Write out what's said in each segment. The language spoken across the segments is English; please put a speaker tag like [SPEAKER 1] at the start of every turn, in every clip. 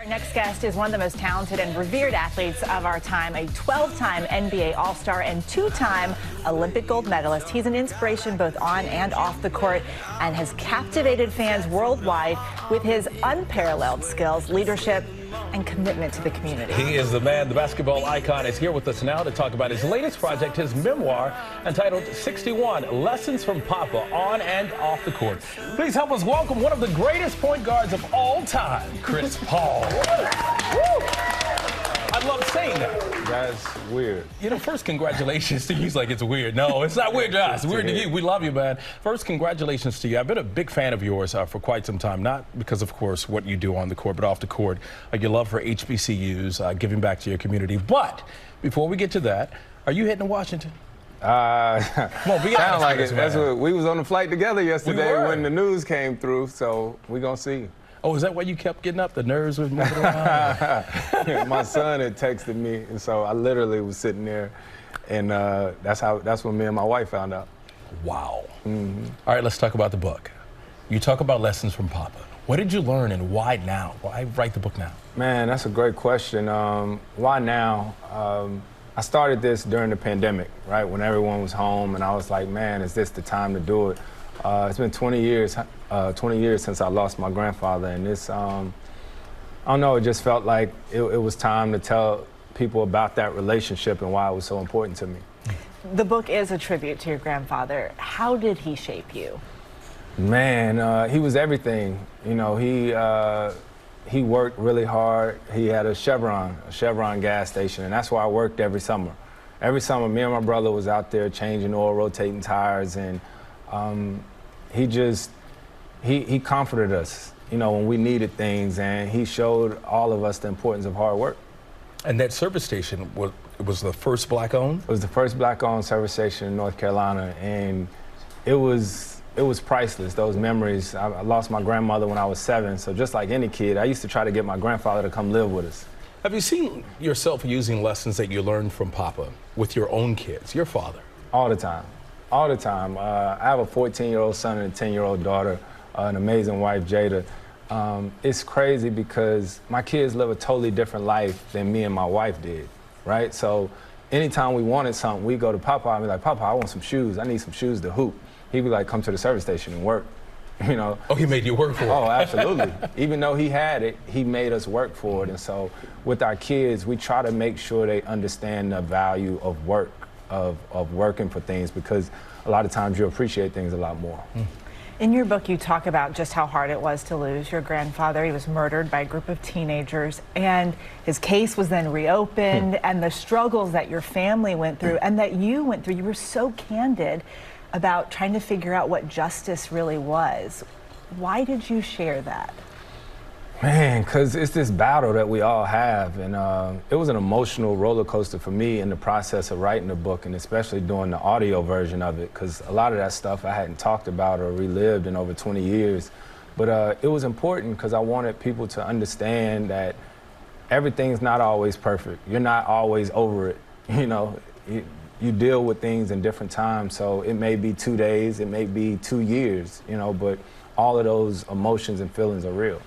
[SPEAKER 1] Our next guest is one of the most talented and revered athletes of our time, a 12-time NBA All-Star and 2-time Olympic gold medalist. He's an inspiration both on and off the court and has captivated fans worldwide with his unparalleled skills, leadership, and commitment to the community.
[SPEAKER 2] He is the man. The basketball icon is here with us now to talk about his latest project, his memoir entitled 61 Lessons from Papa on and off the court. Please help us welcome one of the greatest point guards of all time, Chris Paul. I love saying that.
[SPEAKER 3] That's weird.
[SPEAKER 2] You know, first, congratulations to you. He's like, it's weird. No, it's not weird to us. It's weird to you. We love you, man. First, congratulations to you. I've been a big fan of yours for quite some time, not because, of course, what you do on the court, but off the court. Your love for HBCUs, giving back to your community. But before we get to that, are you heading to Washington?
[SPEAKER 3] Come on,
[SPEAKER 2] be
[SPEAKER 3] sound like
[SPEAKER 2] honest,
[SPEAKER 3] it.
[SPEAKER 2] man.
[SPEAKER 3] That's what we was on the flight together yesterday when the news came through, so we gonna see.
[SPEAKER 2] Oh, is that why you kept getting up? The nerves were moving around?
[SPEAKER 3] My son had texted me, and so I literally was sitting there, and that's when me and my wife found out.
[SPEAKER 2] Wow. All right, let's talk about the book. You talk about lessons from Papa. What did you learn and why now? Why write the book now? Man,
[SPEAKER 3] that's a great question. Why now? I started this during the pandemic, right, when everyone was home, and I was like, man, is this the time to do it? It's been 20 years since I lost my grandfather, and this, I don't know, it just felt like it was time to tell people about that relationship and why it was so important to me.
[SPEAKER 1] The book is a tribute to your grandfather. How did he shape you?
[SPEAKER 3] Man, he was everything. You know, he worked really hard. He had a Chevron gas station, and that's where I worked every summer. Every summer, me and my brother was out there changing oil, rotating tires, and he comforted us, you know, when we needed things, and he showed all of us the importance of hard work.
[SPEAKER 2] And that service station was the first black-owned?
[SPEAKER 3] It was the first black-owned service station in North Carolina, and it was priceless, those memories. I lost my grandmother when I was 7, so just like any kid, I used to try to get my grandfather to come live with us.
[SPEAKER 2] Have you seen yourself using lessons that you learned from Papa with your own kids, your father?
[SPEAKER 3] All the time. All the time. I have a 14-year-old son and a 10-year-old daughter, an amazing wife, Jada. It's crazy because my kids live a totally different life than me and my wife did, right? So anytime we wanted something, we go to Papa and be like, Papa, I want some shoes. I need some shoes to hoop. He'd be like, come to the service station and work, you know?
[SPEAKER 2] Oh, he made you work for it?
[SPEAKER 3] Oh, absolutely. Even though he had it, he made us work for it. And so with our kids, we try to make sure they understand the value of work. Of working for things, because a lot of times you appreciate things a lot more.
[SPEAKER 1] In your book, you talk about just how hard it was to lose your grandfather. He was murdered by a group of teenagers, and his case was then reopened, and the struggles that your family went through and that you went through. You were so candid about trying to figure out what justice really was. Why did you share that?
[SPEAKER 3] Man, because it's this battle that we all have, and it was an emotional roller coaster for me in the process of writing the book, and especially doing the audio version of it, because a lot of that stuff I hadn't talked about or relived in over 20 years. But it was important because I wanted people to understand that everything's not always perfect. You're not always over it. You know, you deal with things in different times, so it may be 2 days, it may be 2 years, you know, but all of those emotions and feelings are real.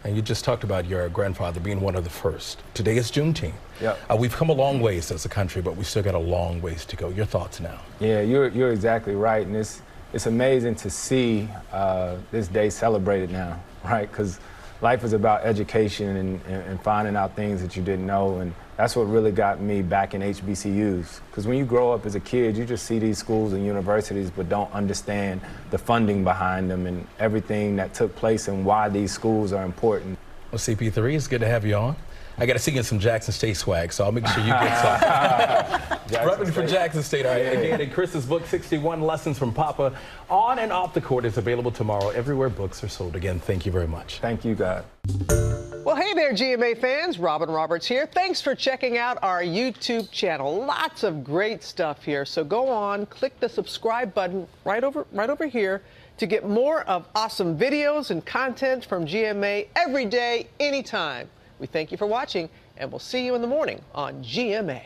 [SPEAKER 2] And you just talked about your grandfather being one of the first. Today is Juneteenth.
[SPEAKER 3] Yep.
[SPEAKER 2] We've come a long ways as a country, but we still got a long ways to go. Your thoughts now?
[SPEAKER 3] Yeah, you're exactly right. And it's amazing to see this day celebrated now, right? Because life is about education and finding out things that you didn't know. And that's what really got me back in HBCUs. Because when you grow up as a kid, you just see these schools and universities, but don't understand the funding behind them and everything that took place and why these schools are important.
[SPEAKER 2] Well, CP3, it's good to have you on. I got to see you in some Jackson State swag, so I'll make sure you get some. Repping for Jackson State. All right. Again, in Chris's book, 61 Lessons from Papa, on and off the court, is available tomorrow everywhere books are sold. Again, thank you very much.
[SPEAKER 3] Thank you, God.
[SPEAKER 4] Well, hey there, GMA fans. Robin Roberts here. Thanks for checking out our YouTube channel. Lots of great stuff here. So go on, click the subscribe button right over here to get more of awesome videos and content from GMA every day, anytime. We thank you for watching, and we'll see you in the morning on GMA.